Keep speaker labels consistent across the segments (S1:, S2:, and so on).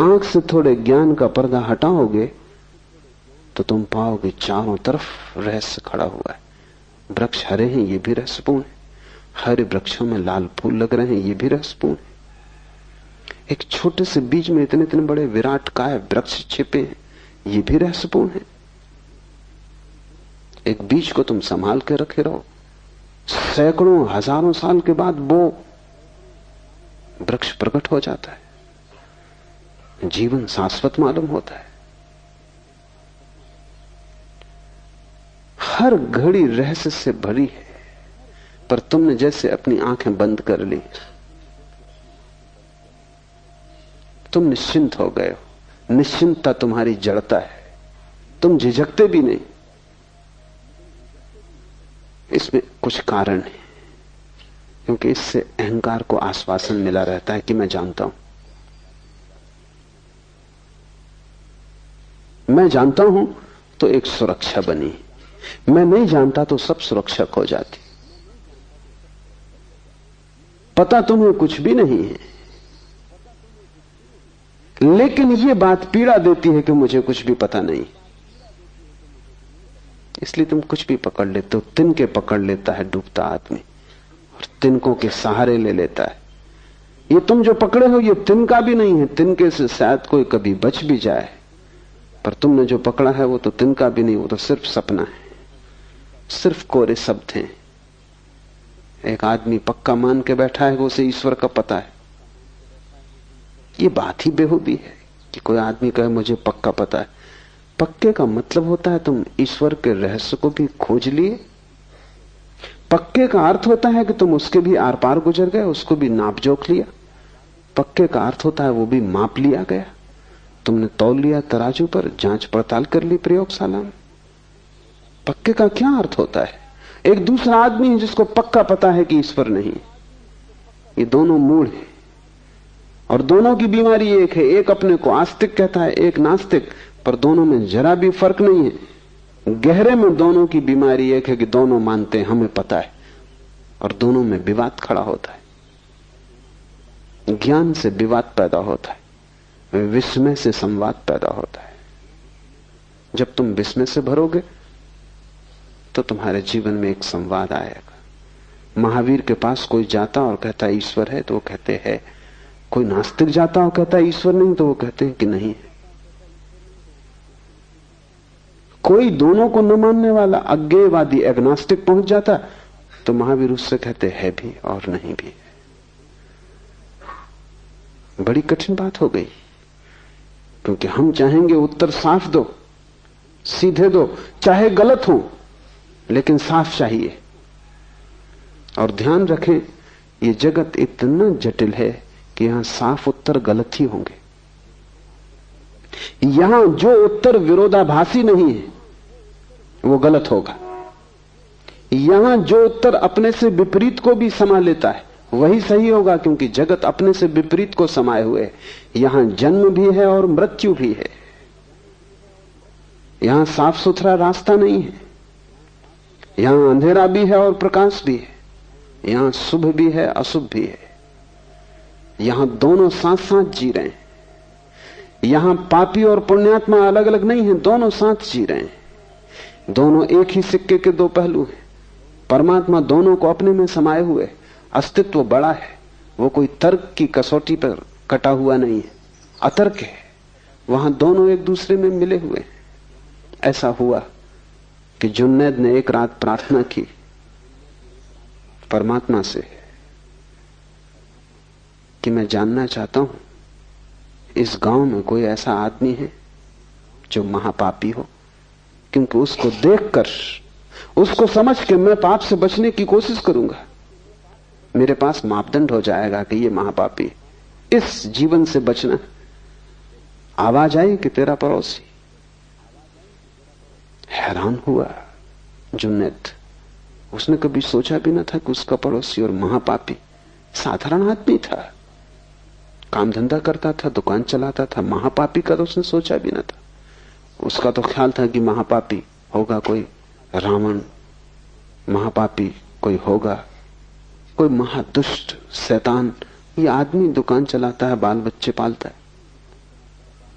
S1: आंख से थोड़े ज्ञान का पर्दा हटाओगे तो तुम पाओगे चारों तरफ रहस्य खड़ा हुआ है। वृक्ष हरे हैं, ये भी रहस्यपूर्ण है। हरे वृक्षों में लाल फूल लग रहे हैं, ये भी रहस्यपूर्ण है। एक छोटे से बीज में इतने इतने बड़े विराट काय वृक्ष छिपे हैं, ये भी रहस्यपूर्ण है। एक बीज को तुम संभाल के रखे रहो, सैकड़ों हजारों साल के बाद वो वृक्ष प्रकट हो जाता है। जीवन शाश्वत मालूम होता है। हर घड़ी रहस्य से भरी है, पर तुमने जैसे अपनी आंखें बंद कर ली, तुम निश्चिंत हो गए हो। निश्चिंतता तुम्हारी जड़ता है, तुम झिझकते भी नहीं। इसमें कुछ कारण है, क्योंकि इससे अहंकार को आश्वासन मिला रहता है कि मैं जानता हूं, मैं जानता हूं तो एक सुरक्षा बनी। मैं नहीं जानता तो सब सुरक्षा खो जाती। पता तुम्हें कुछ भी नहीं है, लेकिन यह बात पीड़ा देती है कि मुझे कुछ भी पता नहीं, इसलिए तुम कुछ भी पकड़ लेते हो। तिनके पकड़ लेता है डूबता आदमी और तिनकों के सहारे ले लेता है। ये तुम जो पकड़े हो ये तिनका भी नहीं है, तिनके से शायद कोई कभी बच भी जाए, पर तुमने जो पकड़ा है वो तो तिनका भी नहीं, वो तो सिर्फ सपना है, सिर्फ कोरे शब्द हैं। एक आदमी पक्का मान के बैठा है कि उसे ईश्वर का पता है। ये बात ही बेहूदी है कि कोई आदमी कहे मुझे पक्का पता है। पक्के का मतलब होता है तुम ईश्वर के रहस्य को भी खोज लिए। पक्के का अर्थ होता है कि तुम उसके भी आर पार गुजर गए, उसको भी नाप जोख लिया। पक्के का अर्थ होता है वो भी माप लिया गया, तुमने तौल लिया तराजू पर, जांच पड़ताल कर ली प्रयोगशाला में। पक्के का क्या अर्थ होता है? एक दूसरा आदमी है जिसको पक्का पता है कि ईश्वर नहीं। ये दोनों मूढ़ हैं और दोनों की बीमारी एक है। एक अपने को आस्तिक कहता है, एक नास्तिक, पर दोनों में जरा भी फर्क नहीं है। गहरे में दोनों की बीमारी एक है कि दोनों मानते हैं हमें पता है, और दोनों में विवाद खड़ा होता है। ज्ञान से विवाद पैदा होता है, विस्मय से संवाद पैदा होता है। जब तुम विस्मय से भरोगे तो तुम्हारे जीवन में एक संवाद आएगा। महावीर के पास कोई जाता और कहता है ईश्वर है, तो वो कहते हैं। कोई नास्तिक जाता और कहता है ईश्वर नहीं, तो वो कहते हैं कि नहीं है। कोई दोनों को न मानने वाला अज्ञेयवादी एग्नोस्टिक पहुंच जाता तो महावीर उससे कहते है भी और नहीं भी। बड़ी कठिन बात हो गई, क्योंकि हम चाहेंगे उत्तर साफ दो, सीधे दो, चाहे गलत हो लेकिन साफ चाहिए। और ध्यान रखें, ये जगत इतना जटिल है कि यहां साफ उत्तर गलत ही होंगे। यहां जो उत्तर विरोधाभासी नहीं है वो गलत होगा। यहां जो उत्तर अपने से विपरीत को भी समा लेता है वही सही होगा, क्योंकि जगत अपने से विपरीत को समाये हुए है। यहां जन्म भी है और मृत्यु भी है। यहां साफ सुथरा रास्ता नहीं है, यहां अंधेरा भी है और प्रकाश भी है, यहां शुभ भी है अशुभ भी है। यहां दोनों साथ साथ जी रहे हैं। यहां पापी और पुण्यात्मा अलग अलग नहीं है, दोनों साथ जी रहे हैं। दोनों एक ही सिक्के के दो पहलू हैं। परमात्मा दोनों को अपने में समाये हुए। अस्तित्व बड़ा है, वो कोई तर्क की कसौटी पर कटा हुआ नहीं है, अतर्क है। वहां दोनों एक दूसरे में मिले हुए हैं। ऐसा हुआ कि जुन्नैद ने एक रात प्रार्थना की परमात्मा से कि मैं जानना चाहता हूं इस गांव में कोई ऐसा आदमी है जो महापापी हो, क्योंकि उसको देखकर, उसको समझ के मैं पाप से बचने की कोशिश करूंगा। मेरे पास मापदंड हो जाएगा कि ये महापापी, इस जीवन से बचना। आवाज आई कि तेरा पड़ोसी। हैरान हुआ जुन्नैद। उसने कभी सोचा भी न था कि उसका पड़ोसी और महापापी साधारण आदमी था, काम धंधा करता था, दुकान चलाता था। महापापी का तो उसने सोचा भी न था। उसका तो ख्याल था कि महापापी होगा कोई रावण, महापापी कोई होगा कोई महादुष्ट शैतान। ये आदमी दुकान चलाता है, बाल बच्चे पालता है।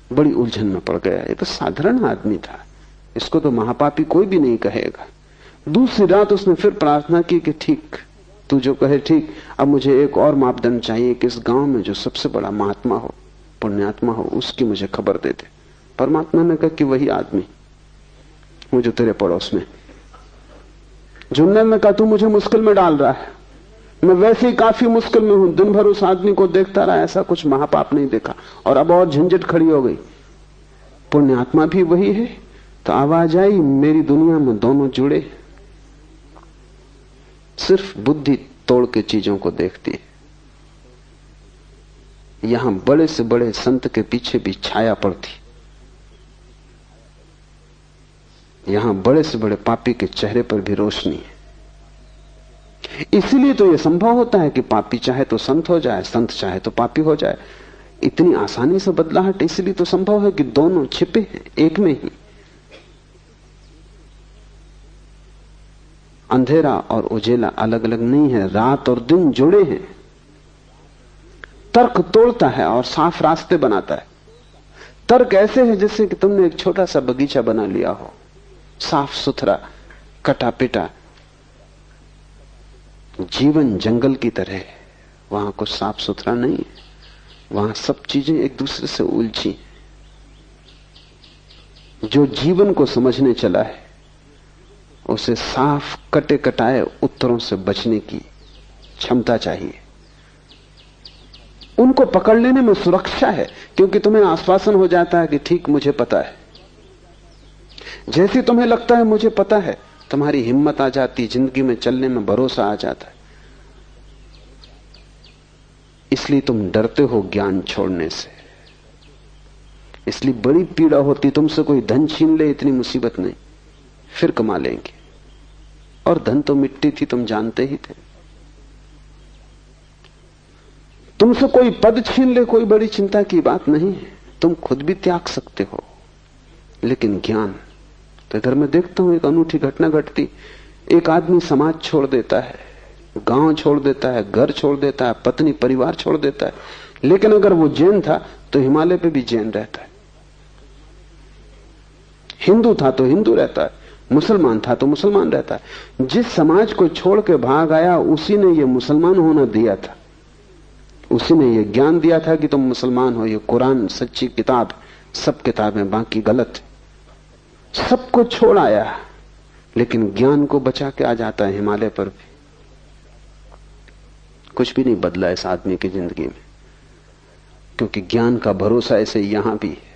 S1: बड़ी उलझन में पड़ गया। ये तो साधारण आदमी था, इसको तो महापापी कोई भी नहीं कहेगा। दूसरी रात उसने फिर प्रार्थना की कि ठीक, तू जो कहे ठीक, अब मुझे एक और मापदंड चाहिए कि इस गांव में जो सबसे बड़ा महात्मा हो, पुण्यात्मा हो, उसकी मुझे खबर दे दे। परमात्मा ने कहा कि वही आदमी वो जो तेरे पड़ोस में। जुन्नर ने कहा तू मुझे मुश्किल में डाल रहा है, मैं वैसे ही काफी मुश्किल में हूं, दिन भर उस आदमी को देखता रहा, ऐसा कुछ महापाप नहीं देखा, और अब और झंझट खड़ी हो गई। पुण्यात्मा भी वही है। तो आवाज आई, मेरी दुनिया में दोनों जुड़े, सिर्फ बुद्धि तोड़ के चीजों को देखती है। यहां बड़े से बड़े संत के पीछे भी छाया पड़ती, यहां बड़े से बड़े पापी के चेहरे पर भी रोशनी है। इसीलिए तो यह संभव होता है कि पापी चाहे तो संत हो जाए, संत चाहे तो पापी हो जाए। इतनी आसानी से बदलाहट इसलिए तो संभव है कि दोनों छिपे हैं एक में ही। अंधेरा और उजेला अलग अलग नहीं है, रात और दिन जुड़े हैं। तर्क तोड़ता है और साफ रास्ते बनाता है। तर्क ऐसे है जैसे कि तुमने एक छोटा सा बगीचा बना लिया हो, साफ सुथरा, कटा पिटा। जीवन जंगल की तरह है, वहां कुछ साफ सुथरा नहीं है, वहां सब चीजें एक दूसरे से उलझी। जो जीवन को समझने चला है उसे साफ कटे कटाए उत्तरों से बचने की क्षमता चाहिए। उनको पकड़ लेने में सुरक्षा है, क्योंकि तुम्हें आश्वासन हो जाता है कि ठीक मुझे पता है। जैसे तुम्हें लगता है मुझे पता है, तुम्हारी हिम्मत आ जाती, जिंदगी में चलने में भरोसा आ जाता है। इसलिए तुम डरते हो ज्ञान छोड़ने से, इसलिए बड़ी पीड़ा होती। तुमसे कोई धन छीन ले इतनी मुसीबत नहीं, फिर कमा लेंगे, और धन तो मिट्टी थी, तुम जानते ही थे। तुमसे कोई पद छीन ले कोई बड़ी चिंता की बात नहीं है, तुम खुद भी त्याग सकते हो। लेकिन ज्ञान तो इधर मैं देखता हूं एक अनूठी घटना घटती। एक आदमी समाज छोड़ देता है, गांव छोड़ देता है, घर छोड़ देता है, पत्नी परिवार छोड़ देता है, लेकिन अगर वो जैन था तो हिमालय पे भी जैन रहता है, हिंदू था तो हिंदू रहता है, मुसलमान था तो मुसलमान रहता है। जिस समाज को छोड़ के भाग आया उसी ने ये मुसलमान होना दिया था, उसी ने ये ज्ञान दिया था कि तुम मुसलमान हो, ये कुरान सच्ची किताब, सब किताबें बाकी गलत है। सबको छोड़ आया, लेकिन ज्ञान को बचा के आ जाता है हिमालय पर भी। कुछ भी नहीं बदला इस आदमी की जिंदगी में, क्योंकि ज्ञान का भरोसा ऐसे यहां भी है।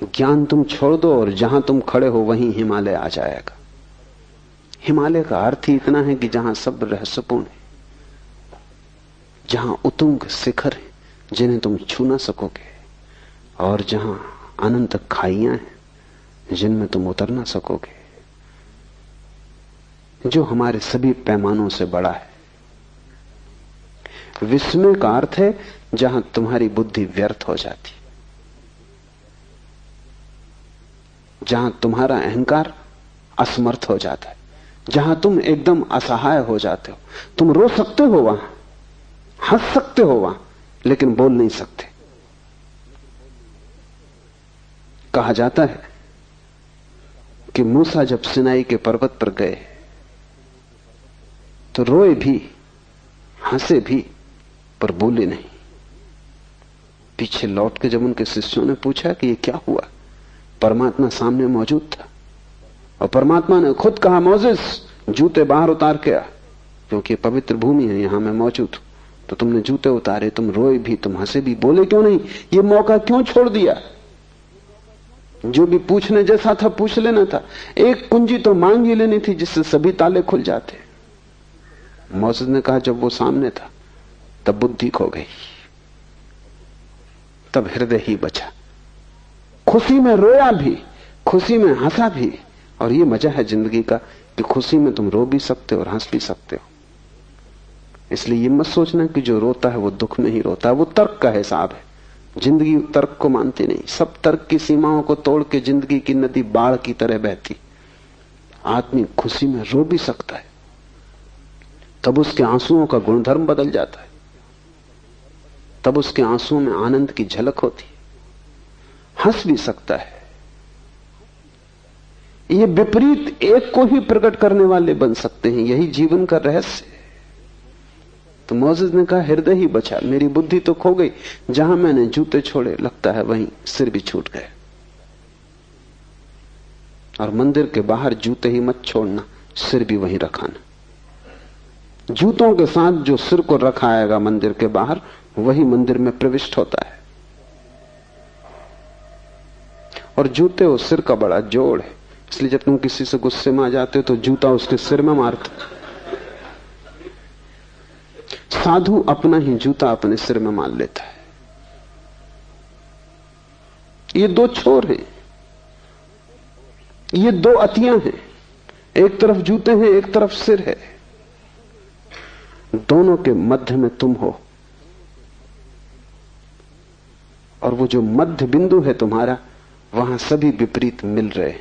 S1: ज्ञान तुम छोड़ दो और जहां तुम खड़े हो वहीं हिमालय आ जाएगा। हिमालय का अर्थ ही इतना है कि जहां सब रहस्यपूर्ण है, जहां उतुंग शिखर है जिन्हें तुम छू ना सकोगे, और जहां अनंत खाइयां हैं जिनमें तुम उतर ना सकोगे, जो हमारे सभी पैमानों से बड़ा है। विस्मय का अर्थ है जहां तुम्हारी बुद्धि व्यर्थ हो जाती, जहां तुम्हारा अहंकार असमर्थ हो जाता है, जहां तुम एकदम असहाय हो जाते हो। तुम रो सकते हो वहां, हंस सकते हो वहां, लेकिन बोल नहीं सकते। कहा जाता है कि मूसा जब सिनाई के पर्वत पर गए तो रोए भी, हंसे भी, पर बोले नहीं। पीछे लौट के जब उनके शिष्यों ने पूछा कि ये क्या हुआ, परमात्मा सामने मौजूद था, और परमात्मा ने खुद कहा, मोसेस जूते बाहर उतार के आ, क्योंकि पवित्र भूमि है, यहां मैं मौजूद हूं। तो तुमने जूते उतारे, तुम रोए भी, तुम हंसे भी, बोले क्यों नहीं? ये मौका क्यों छोड़ दिया? जो भी पूछने जैसा था पूछ लेना था। एक कुंजी तो मांग ही लेनी थी जिससे सभी ताले खुल जाते। मोसेस ने कहा जब वो सामने था तब बुद्धि खो गई, तब हृदय ही बचा। खुशी में रोया भी, खुशी में हंसा भी, और ये मजा है जिंदगी का कि खुशी में तुम रो भी सकते हो और हंस भी सकते हो। इसलिए ये मत सोचना कि जो रोता है वो दुख में ही रोता है, वो तर्क का हिसाब है। जिंदगी तर्क को मानती नहीं, सब तर्क की सीमाओं को तोड़ के जिंदगी की नदी बाढ़ की तरह बहती। आदमी खुशी में रो भी सकता है, तब उसके आंसुओं का गुणधर्म बदल जाता है, तब उसके आंसुओं में आनंद की झलक होती है। हंस भी सकता है। ये विपरीत एक को ही प्रकट करने वाले बन सकते हैं, यही जीवन का रहस्य है। तो मोसेस ने कहा हृदय ही बचा, मेरी बुद्धि तो खो गई, जहां मैंने जूते छोड़े लगता है वहीं सिर भी छूट गए। और मंदिर के बाहर जूते ही मत छोड़ना, सिर भी वहीं रखाना। जूतों के साथ जो सिर को रखाएगा मंदिर के बाहर, वही मंदिर में प्रविष्ट होता है। और जूते और सिर का बड़ा जोड़ है, इसलिए जब तुम किसी से गुस्से में आ जाते हो तो जूता उसके सिर में मारते। साधु अपना ही जूता अपने सिर में मार लेता है। ये दो छोर हैं, ये दो अतियां हैं, एक तरफ जूते हैं, एक तरफ सिर है। दोनों के मध्य में तुम हो, और वो जो मध्य बिंदु है तुम्हारा, वहां सभी विपरीत मिल रहे,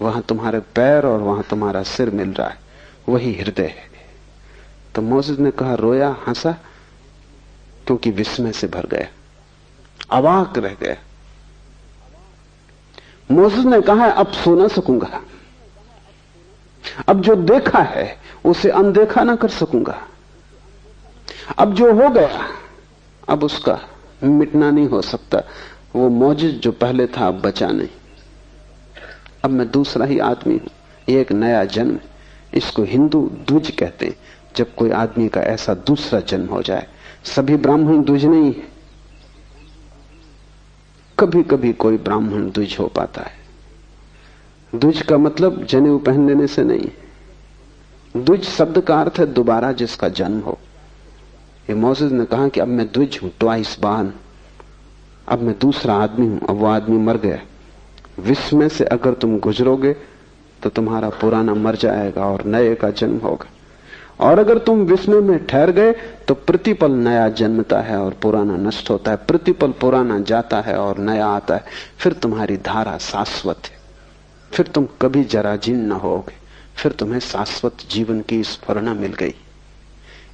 S1: वहां तुम्हारे पैर और वहां तुम्हारा सिर मिल रहा है, वही हृदय है। तो मोसेस ने कहा, रोया हंसा क्योंकि विस्मय से भर गया, अवाक रह गया। मोसेस ने कहा, अब सो ना सकूंगा, अब जो देखा है उसे अनदेखा ना कर सकूंगा, अब जो हो गया अब उसका मिटना नहीं हो सकता। वो मौजिज़ जो पहले था अब बचा नहीं, अब मैं दूसरा ही आदमी हूं, ये एक नया जन्म। इसको हिंदू द्विज कहते हैं, जब कोई आदमी का ऐसा दूसरा जन्म हो जाए। सभी ब्राह्मण द्विज नहीं है, कभी कभी कोई ब्राह्मण द्विज हो पाता है। द्विज का मतलब जनेऊ पहन लेने से नहीं, द्विज शब्द का अर्थ है दोबारा जिसका जन्म हो। ये मोसेस ने कहा कि अब मैं द्विज हूं, ट्वाइस बॉर्न, अब मैं दूसरा आदमी हूं, अब वो आदमी मर गया। विस्मय से अगर तुम गुजरोगे तो तुम्हारा पुराना मर जाएगा और नए का जन्म होगा, और अगर तुम विस्मय में ठहर गए तो प्रतिपल नया जन्मता है और पुराना नष्ट होता है, प्रतिपल पुराना जाता है और नया आता है। फिर तुम्हारी धारा शाश्वत है, फिर तुम कभी जराजीर्ण न होगे, फिर तुम्हें शाश्वत जीवन की स्फुरणा मिल गई।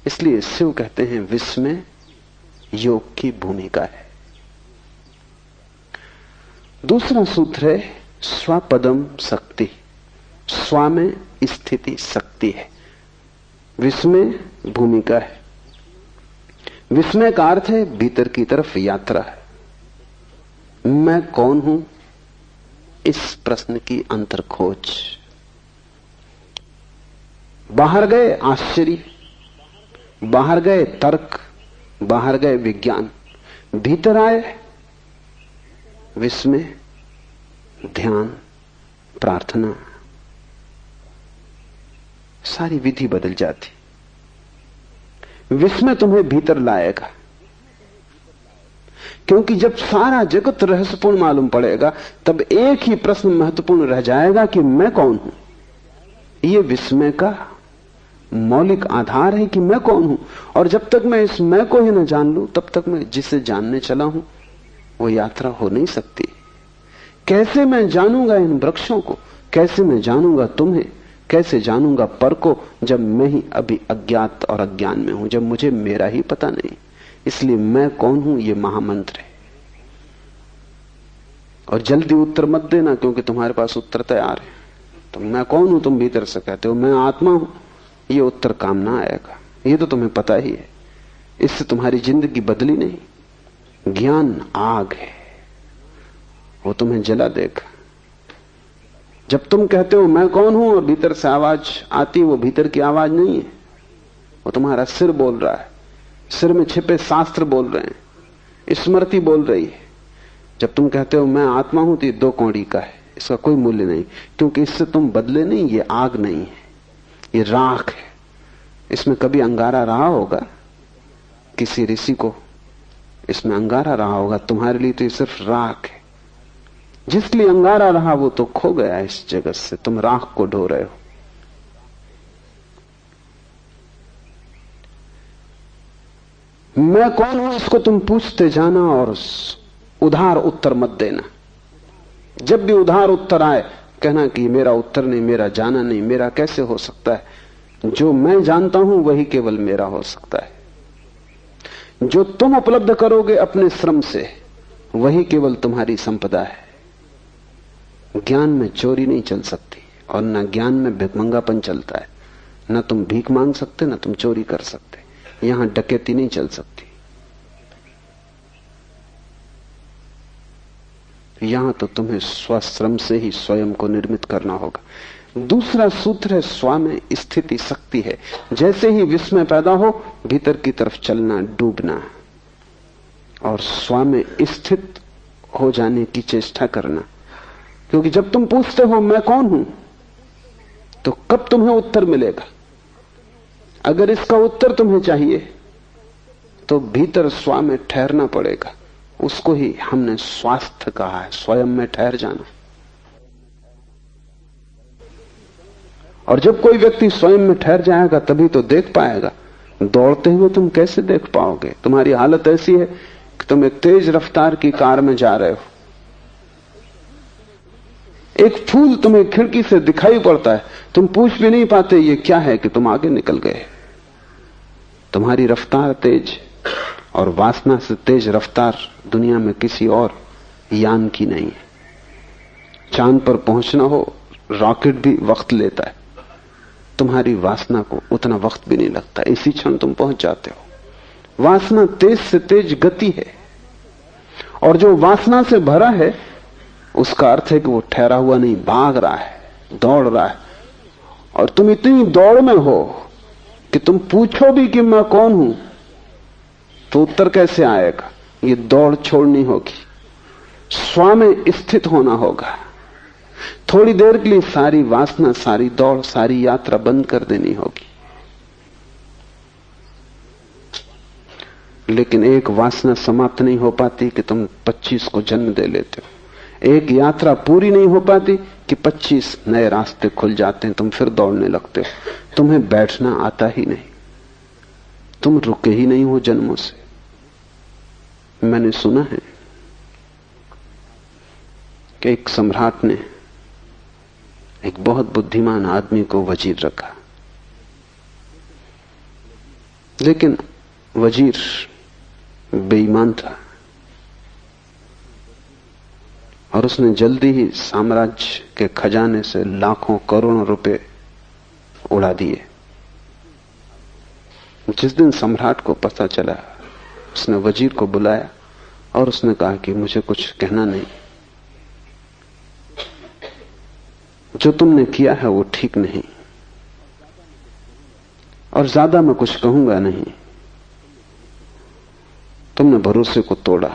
S1: इसलिए शिव कहते हैं विस्मय योग की भूमिका है। दूसरा सूत्र है स्वपदम शक्ति, स्व में स्थिति शक्ति है, विस्मय भूमिका है। विस्मय का अर्थ है भीतर की तरफ यात्रा है। मैं कौन हूं, इस प्रश्न की अंतर खोज। बाहर गए आश्चर्य, बाहर गए तर्क, बाहर गए विज्ञान, भीतर आए विस्मय, ध्यान, प्रार्थना, सारी विधि बदल जाती। विस्मय तुम्हें भीतर लाएगा, क्योंकि जब सारा जगत रहस्यपूर्ण मालूम पड़ेगा तब एक ही प्रश्न महत्वपूर्ण रह जाएगा कि मैं कौन हूं। यह विस्मय का मौलिक आधार है कि मैं कौन हूं, और जब तक मैं इस मैं को ही न जान लूं तब तक मैं जिसे जानने चला हूं वो यात्रा हो नहीं सकती। कैसे मैं जानूंगा इन वृक्षों को, कैसे मैं जानूंगा तुम्हें, कैसे जानूंगा पर को, जब मैं ही अभी अज्ञात और अज्ञान में हूं, जब मुझे मेरा ही पता नहीं। इसलिए मैं कौन हूं ये महामंत्र है। और जल्दी उत्तर मत देना, क्योंकि तुम्हारे पास उत्तर तैयार है। तो मैं कौन हूं तुम भीतर से कहते हो, मैं आत्मा हूं, ये उत्तर काम ना आएगा। ये तो तुम्हें पता ही है, इससे तुम्हारी जिंदगी बदली नहीं। ज्ञान आग है, वो तुम्हें जला देगा। जब तुम कहते हो मैं कौन हूं और भीतर से आवाज आती, वो भीतर की आवाज नहीं है, वो तुम्हारा सिर बोल रहा है। सिर में छिपे शास्त्र बोल रहे हैं, स्मृति बोल रही है। जब तुम कहते हो मैं आत्मा हूं तो ये 2 कौड़ी का है, इसका कोई मूल्य नहीं, क्योंकि इससे तुम बदले नहीं। ये आग नहीं है, ये राख है। इसमें कभी अंगारा रहा होगा, किसी ऋषि को इसमें अंगारा रहा होगा, तुम्हारे लिए तो ये सिर्फ राख है। जिसके लिए अंगारा रहा वो तो खो गया इस जगत से, तुम राख को ढो रहे हो। मैं कौन हूं इसको तुम पूछते जाना और उधार उत्तर मत देना। जब भी उधार उत्तर आए कहना कि मेरा उत्तर नहीं, मेरा जाना नहीं, मेरा कैसे हो सकता है। जो मैं जानता हूं वही केवल मेरा हो सकता है। जो तुम उपलब्ध करोगे अपने श्रम से वही केवल तुम्हारी संपदा है। ज्ञान में चोरी नहीं चल सकती, और न ज्ञान में भिखमंगापन चलता है। न तुम भीख मांग सकते, न तुम चोरी कर सकते। यहां डकैती नहीं चल सकती। यहां तो तुम्हें स्वश्रम से ही स्वयं को निर्मित करना होगा। दूसरा सूत्र है स्व में स्थिति शक्ति है। जैसे ही विस्मय पैदा हो, भीतर की तरफ चलना, डूबना, और स्व में स्थित हो जाने की चेष्टा करना। क्योंकि जब तुम पूछते हो मैं कौन हूं, तो कब तुम्हें उत्तर मिलेगा? अगर इसका उत्तर तुम्हें चाहिए तो भीतर स्व में ठहरना पड़ेगा। उसको ही हमने स्वास्थ्य कहा है, स्वयं में ठहर जाना। और जब कोई व्यक्ति स्वयं में ठहर जाएगा तभी तो देख पाएगा। दौड़ते हुए तुम कैसे देख पाओगे? तुम्हारी हालत ऐसी है कि तुम एक तेज रफ्तार की कार में जा रहे हो, एक फूल तुम्हें खिड़की से दिखाई पड़ता है, तुम पूछ भी नहीं पाते ये क्या है कि तुम आगे निकल गए। तुम्हारी रफ्तार तेज, और वासना से तेज रफ्तार दुनिया में किसी और यान की नहीं है। चांद पर पहुंचना हो, रॉकेट भी वक्त लेता है, तुम्हारी वासना को उतना वक्त भी नहीं लगता, इसी क्षण तुम पहुंच जाते हो। वासना तेज से तेज गति है, और जो वासना से भरा है उसका अर्थ है कि वो ठहरा हुआ नहीं, भाग रहा है, दौड़ रहा है। और तुम इतनी दौड़ में हो कि तुम पूछो भी कि मैं कौन हूं तो उत्तर कैसे आएगा? ये दौड़ छोड़नी होगी, स्व में स्थित होना होगा। थोड़ी देर के लिए सारी वासना, सारी दौड़, सारी यात्रा बंद कर देनी होगी। लेकिन एक वासना समाप्त नहीं हो पाती कि तुम 25 को जन्म दे लेते हो। एक यात्रा पूरी नहीं हो पाती कि 25 नए रास्ते खुल जाते हैं, तुम फिर दौड़ने लगते हो। तुम्हें बैठना आता ही नहीं, तुम रुके ही नहीं हो जन्मों से। मैंने सुना है कि एक सम्राट ने एक बहुत बुद्धिमान आदमी को वजीर रखा, लेकिन वजीर बेईमान था और उसने जल्दी ही साम्राज्य के खजाने से लाखों करोड़ों रुपए उड़ा दिए। जिस दिन सम्राट को पता चला, उसने वजीर को बुलाया और उसने कहा कि मुझे कुछ कहना नहीं, जो तुमने किया है वो ठीक नहीं, और ज्यादा मैं कुछ कहूंगा नहीं। तुमने भरोसे को तोड़ा,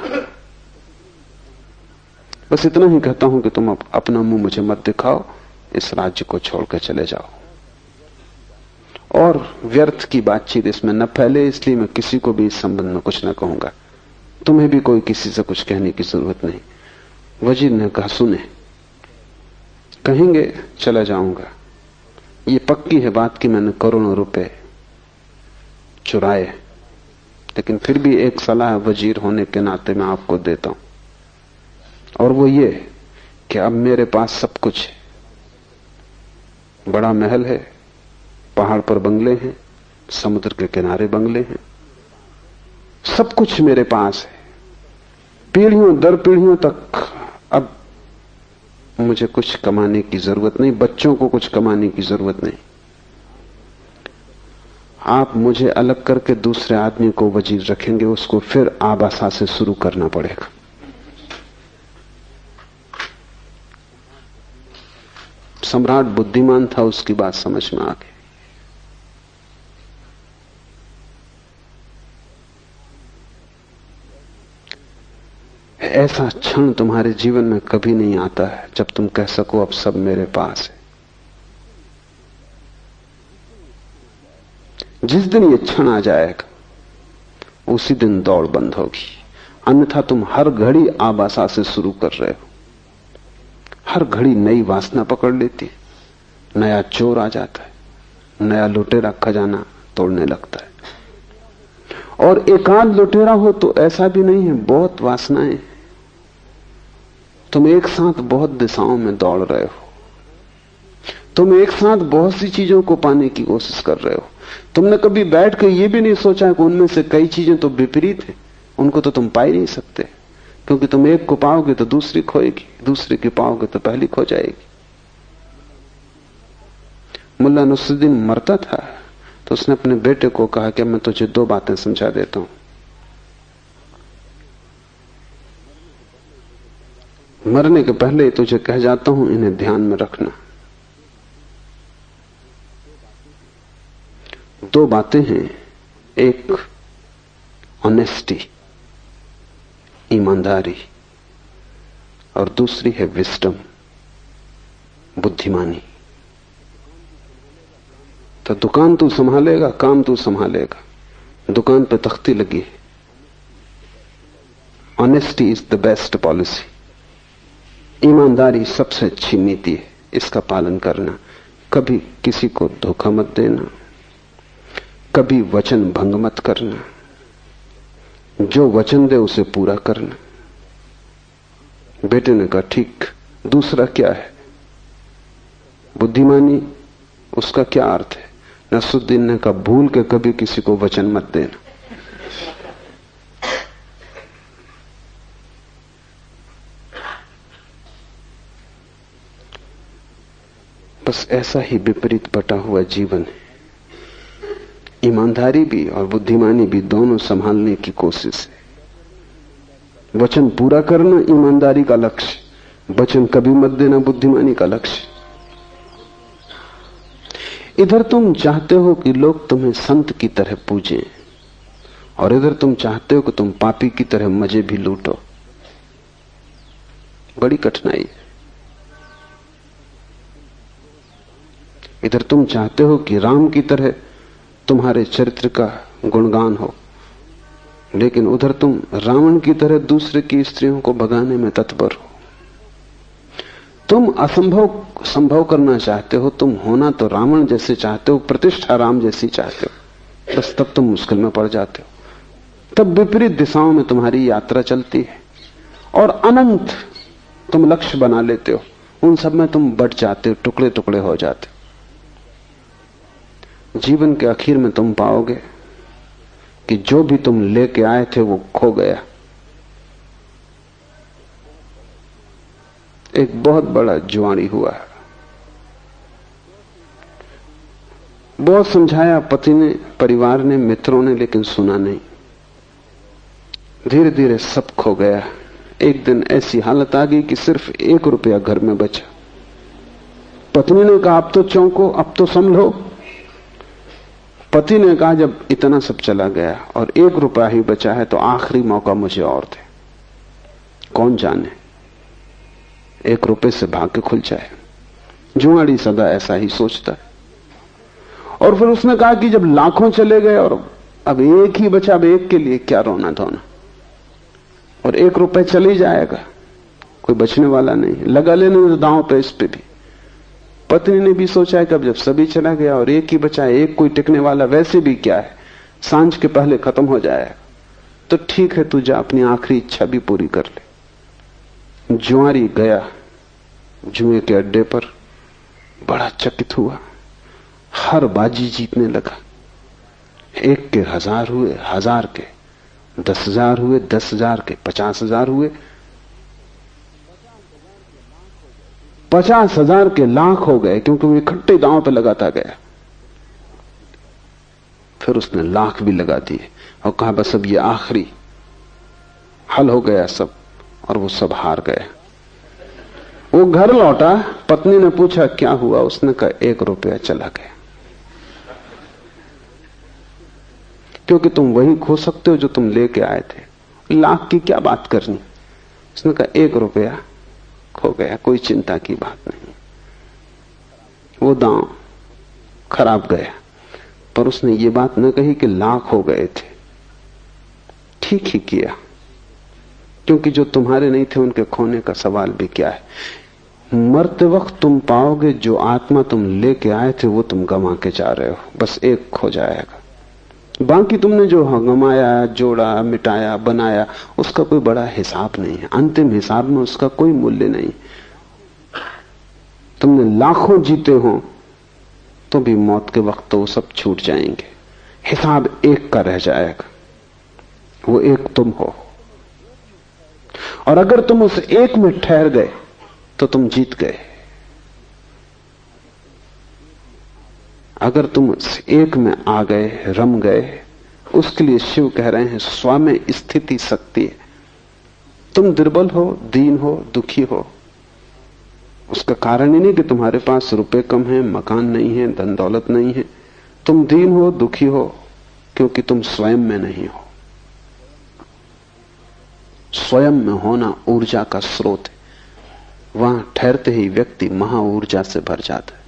S1: बस इतना ही कहता हूं कि तुम अपना मुंह मुझे मत दिखाओ, इस राज्य को छोड़कर चले जाओ, और व्यर्थ की बातचीत इसमें न फैले, इसलिए मैं किसी को भी इस संबंध में कुछ न कहूंगा। तुम्हें भी कोई किसी से कुछ कहने की जरूरत नहीं। वजीर ने कहा, सुने, कहेंगे चला जाऊंगा, ये पक्की है बात कि मैंने करोड़ों रुपए चुराए, लेकिन फिर भी एक सलाह वजीर होने के नाते मैं आपको देता हूं, और वो ये कि अब मेरे पास सब कुछ है। बड़ा महल है, पहाड़ पर बंगले हैं, समुद्र के किनारे बंगले हैं, सब कुछ मेरे पास है। पीढ़ियों दर पीढ़ियों तक अब मुझे कुछ कमाने की जरूरत नहीं, बच्चों को कुछ कमाने की जरूरत नहीं। आप मुझे अलग करके दूसरे आदमी को वजीर रखेंगे, उसको फिर आबासा से शुरू करना पड़ेगा। सम्राट बुद्धिमान था, उसकी बात समझ में आ गई। ऐसा क्षण तुम्हारे जीवन में कभी नहीं आता है जब तुम कह सको अब सब मेरे पास है। जिस दिन ये क्षण आ जाएगा उसी दिन दौड़ बंद होगी, अन्यथा तुम हर घड़ी आबासा से शुरू कर रहे हो। हर घड़ी नई वासना पकड़ लेती है, नया चोर आ जाता है, नया लुटेरा खजाना तोड़ने लगता है। और एकांत लुटेरा हो तो ऐसा भी नहीं है, बहुत वासनाएं, तुम एक साथ बहुत दिशाओं में दौड़ रहे हो, तुम एक साथ बहुत सी चीजों को पाने की कोशिश कर रहे हो। तुमने कभी बैठ कर यह भी नहीं सोचा कि उनमें से कई चीजें तो विपरीत हैं, उनको तो तुम पा ही नहीं सकते। क्योंकि तुम एक को पाओगे तो दूसरी खोएगी, दूसरी की पाओगे तो पहली खो जाएगी। मुल्ला नसरुद्दीन मरता था तो उसने अपने बेटे को कहा कि मैं तुझे 2 बातें समझा देता हूं, मरने के पहले तुझे कह जाता हूं, इन्हें ध्यान में रखना। 2 बातें हैं, एक ऑनेस्टी, ईमानदारी, और दूसरी है विस्डम, बुद्धिमानी। तो दुकान तू संभालेगा, काम तू संभालेगा, दुकान पे तख्ती लगी है। Honesty is the best policy, ईमानदारी सबसे अच्छी नीति है, इसका पालन करना। कभी किसी को धोखा मत देना, कभी वचन भंग मत करना, जो वचन दे उसे पूरा करना। बेटे ने कहा ठीक, दूसरा क्या है? बुद्धिमानी, उसका क्या अर्थ है? नसरुद्दीन ने कहा भूल के कभी किसी को वचन मत देना। बस ऐसा ही विपरीत बटा हुआ जीवन है। ईमानदारी भी और बुद्धिमानी भी दोनों संभालने की कोशिश है। वचन पूरा करना ईमानदारी का लक्ष्य, वचन कभी मत देना बुद्धिमानी का लक्ष्य। इधर तुम चाहते हो कि लोग तुम्हें संत की तरह पूजें, और इधर तुम चाहते हो कि तुम पापी की तरह मजे भी लूटो। बड़ी कठिनाई है। इधर तुम चाहते हो कि राम की तरह तुम्हारे चरित्र का गुणगान हो, लेकिन उधर तुम रावण की तरह दूसरे की स्त्रियों को भगाने में तत्पर हो। तुम असंभव संभव करना चाहते हो, तुम होना तो रावण जैसे चाहते हो, प्रतिष्ठा राम जैसी चाहते हो, बस तब तुम मुश्किल में पड़ जाते हो। तब विपरीत दिशाओं में तुम्हारी यात्रा चलती है और अनंत तुम लक्ष्य बना लेते हो। उन सब में तुम बट जाते हो, टुकड़े टुकड़े हो जाते हो। जीवन के आखिर में तुम पाओगे कि जो भी तुम लेके आए थे वो खो गया। एक बहुत बड़ा जुआड़ी हुआ, बहुत समझाया पति ने, परिवार ने, मित्रों ने, लेकिन सुना नहीं। धीरे धीरे सब खो गया। एक दिन ऐसी हालत आ गई कि सिर्फ 1 रुपया घर में बचा। पत्नी ने कहा अब तो चौंको, अब तो संभलो। पति ने कहा जब इतना सब चला गया और 1 रुपया ही बचा है तो आखिरी मौका मुझे और दे। कौन जाने 1 रुपये से भाग्य खुल जाए। जुआड़ी सदा ऐसा ही सोचता है। और फिर उसने कहा कि जब लाखों चले गए और अब 1 ही बचा, अब 1 के लिए क्या रोना धोना, और 1 रुपये चले जाएगा, कोई बचने वाला नहीं, लगा लेने तो दांव पे इस पे भी। पत्नी ने भी सोचा है कि अब जब सभी चला गया और 1 ही बचा है, 1 कोई टिकने वाला वैसे भी क्या है, सांझ के पहले खत्म हो जाएगा, तो ठीक है तू जा अपनी आखिरी इच्छा भी पूरी कर ले। जुआरी गया जुए के अड्डे पर, बड़ा चकित हुआ, हर बाजी जीतने लगा। 1 के 1000 हुए, 1000 के 10,000 हुए, 10,000 के 50,000 हुए, 50,000 के लाख हो गए, क्योंकि वो इकट्ठे दांव पे लगाता गया। फिर उसने लाख भी लगा दिए और कहा बस अब ये आखिरी हल हो गया सब, और वो सब हार गए। वो घर लौटा, पत्नी ने पूछा क्या हुआ, उसने कहा 1 रुपया चला गया। क्योंकि तुम वही खो सकते हो जो तुम लेके आए थे, लाख की क्या बात करनी। उसने कहा 1 रुपया खो गया, कोई चिंता की बात नहीं, वो दांव खराब गया। पर उसने ये बात न कही कि लाख हो गए थे। ठीक ही किया, क्योंकि जो तुम्हारे नहीं थे उनके खोने का सवाल भी क्या है। मरते वक्त तुम पाओगे जो आत्मा तुम लेके आए थे वो तुम गंवा के जा रहे हो, बस 1 खो जाएगा। बाकी तुमने जो गंवाया, जोड़ा, मिटाया, बनाया, उसका कोई बड़ा हिसाब नहीं है। अंतिम हिसाब में उसका कोई मूल्य नहीं। तुमने लाखों जीते हो तो भी मौत के वक्त तो वो सब छूट जाएंगे। हिसाब 1 का रह जाएगा, वो 1 तुम हो। और अगर तुम उस एक में ठहर गए तो तुम जीत गए। अगर तुम उस एक में आ गए, रम गए, उसके लिए शिव कह रहे हैं स्व में स्थिति शक्ति है। तुम दुर्बल हो, दीन हो, दुखी हो, उसका कारण ही नहीं कि तुम्हारे पास रुपए कम है, मकान नहीं है, धन दौलत नहीं है। तुम दीन हो, दुखी हो क्योंकि तुम स्वयं में नहीं हो। स्वयं में होना ऊर्जा का स्रोत है। वहां ठहरते ही व्यक्ति महा ऊर्जा से भर जाता है।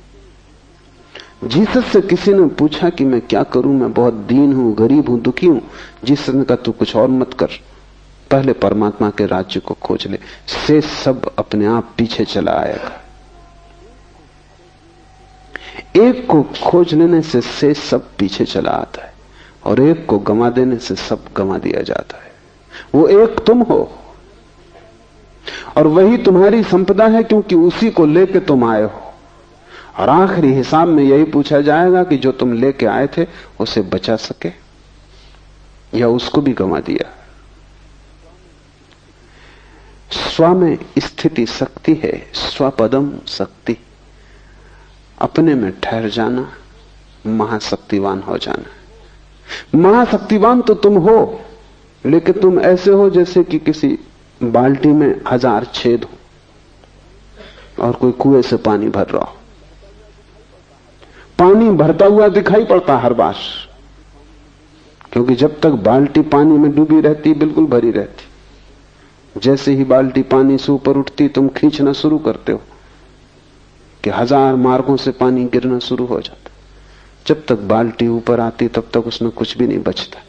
S1: जीसस से किसी ने पूछा कि मैं क्या करूं, मैं बहुत दीन हूं, गरीब हूं, दुखी हूं। जीसस ने कहा तू कुछ और मत कर, पहले परमात्मा के राज्य को खोज ले, से सब अपने आप पीछे चला आएगा। एक को खोज लेने से सब पीछे चला आता है, और एक को गंवा देने से सब गंवा दिया जाता है। वो एक तुम हो, और वही तुम्हारी संपदा है, क्योंकि उसी को लेके तुम आए हो। और आखिरी हिसाब में यही पूछा जाएगा कि जो तुम लेके आए थे उसे बचा सके या उसको भी गंवा दिया। स्व में स्थिति शक्ति है, स्वपदम शक्ति। अपने में ठहर जाना, महाशक्तिवान हो जाना। महाशक्तिवान तो तुम हो, लेकिन तुम ऐसे हो जैसे कि किसी बाल्टी में 1000 छेद हो और कोई कुएं से पानी भर रहा हो। पानी भरता हुआ दिखाई पड़ता हर बार, क्योंकि जब तक बाल्टी पानी में डूबी रहती बिल्कुल भरी रहती। जैसे ही बाल्टी पानी से ऊपर उठती तुम खींचना शुरू करते हो कि 1000 मार्गों से पानी गिरना शुरू हो जाता। जब तक बाल्टी ऊपर आती तब तक उसमें कुछ भी नहीं बचता।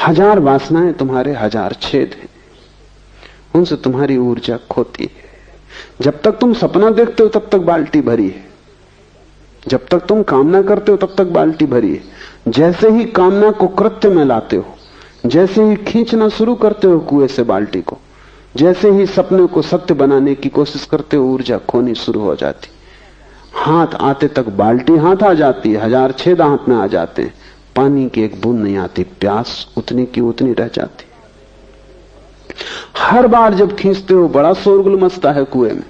S1: 1000 वासनाएं तुम्हारे 1000 छेद हैं, उनसे तुम्हारी ऊर्जा खोती है। जब तक तुम सपना देखते हो तब तक बाल्टी भरी है, जब तक तुम कामना करते हो तब तक बाल्टी भरी है। जैसे ही कामना को कृत्य में लाते हो, जैसे ही खींचना शुरू करते हो कुएं से बाल्टी को, जैसे ही सपने को सत्य बनाने की कोशिश करते हो, ऊर्जा खोनी शुरू हो जाती। हाथ आते तक बाल्टी हाथ आ जाती है, 1000 छेद हाथ में आ जाते हैं, पानी की एक बूंद नहीं आती, प्यास उतनी की उतनी रह जाती। हर बार जब खींचते हो बड़ा शोरगुल मचता है कुएं में,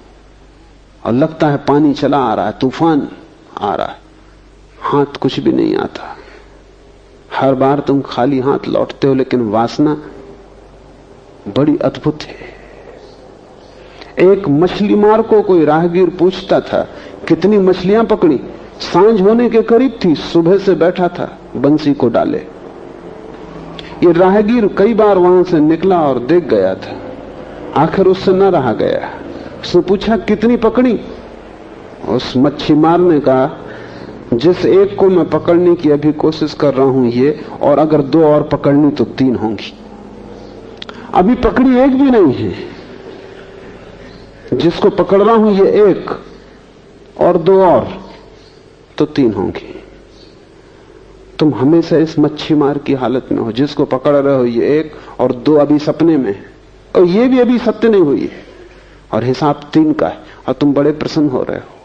S1: और लगता है पानी चला आ रहा है, तूफान आ रहा है, हाथ कुछ भी नहीं आता। हर बार तुम खाली हाथ लौटते हो, लेकिन वासना बड़ी अद्भुत है। एक मछली मार को कोई राहगीर पूछता था कितनी मछलियां पकड़ी। सांझ होने के करीब थी, सुबह से बैठा था बंसी को डाले। ये राहगीर कई बार वहां से निकला और देख गया था, आखिर उससे न रहा गया। उसने पूछा कितनी पकड़ी। उस मच्छी मार ने कहा जिस एक को मैं पकड़ने की अभी कोशिश कर रहा हूं ये, और अगर 2 और पकड़नी तो 3 होंगी। अभी पकड़ी एक भी नहीं है, जिसको पकड़ रहा हूं ये एक, और 2 और तो 3 होंगी। तुम हमेशा इस मच्छी मार की हालत में हो, जिसको पकड़ रहे हो ये एक, और 2 अभी सपने में है, और ये भी अभी सत्य नहीं हुई है, और हिसाब 3 का है, और तुम बड़े प्रसन्न हो रहे हो।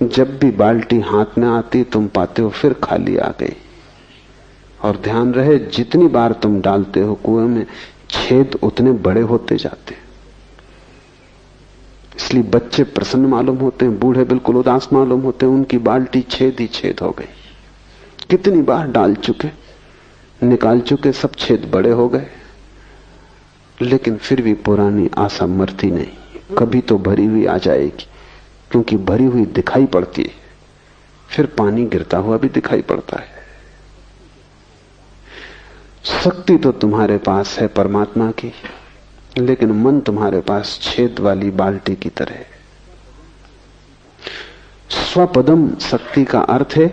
S1: जब भी बाल्टी हाथ में आती तुम पाते हो फिर खाली आ गई। और ध्यान रहे जितनी बार तुम डालते हो कुएं में, छेद उतने बड़े होते जाते। इसलिए बच्चे प्रसन्न मालूम होते हैं, बूढ़े बिल्कुल उदास मालूम होते हैं, उनकी बाल्टी छेद ही छेद हो गई। कितनी बार डाल चुके, निकाल चुके, सब छेद बड़े हो गए, लेकिन फिर भी पुरानी आशा मरती नहीं। कभी तो भरी हुई आ जाएगी, क्योंकि भरी हुई दिखाई पड़ती है, फिर पानी गिरता हुआ भी दिखाई पड़ता है। शक्ति तो तुम्हारे पास है परमात्मा की, लेकिन मन तुम्हारे पास छेद वाली बाल्टी की तरह है। स्वपदम शक्ति का अर्थ है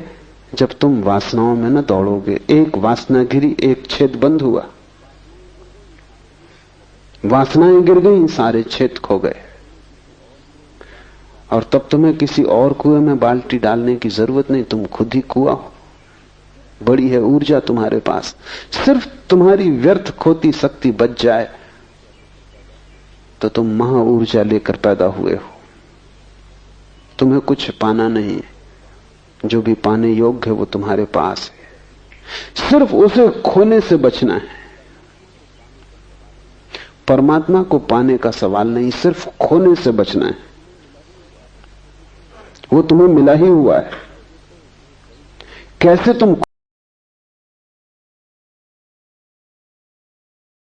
S1: जब तुम वासनाओं में न दौड़ोगे। एक वासना गिरी, एक छेद बंद हुआ, वासनाएं गिर गई, सारे छेद खो गए, और तब तुम्हें किसी और कुएं में बाल्टी डालने की जरूरत नहीं, तुम खुद ही कुआं हो। बड़ी है ऊर्जा तुम्हारे पास, सिर्फ तुम्हारी व्यर्थ खोती शक्ति बच जाए तो तुम महा ऊर्जा लेकर पैदा हुए हो। तुम्हें कुछ पाना नहीं है, जो भी पाने योग्य है वो तुम्हारे पास है, सिर्फ उसे खोने से बचना है। परमात्मा को पाने का सवाल नहीं, सिर्फ खोने से बचना है। वो तुम्हें मिला ही हुआ है। कैसे तुम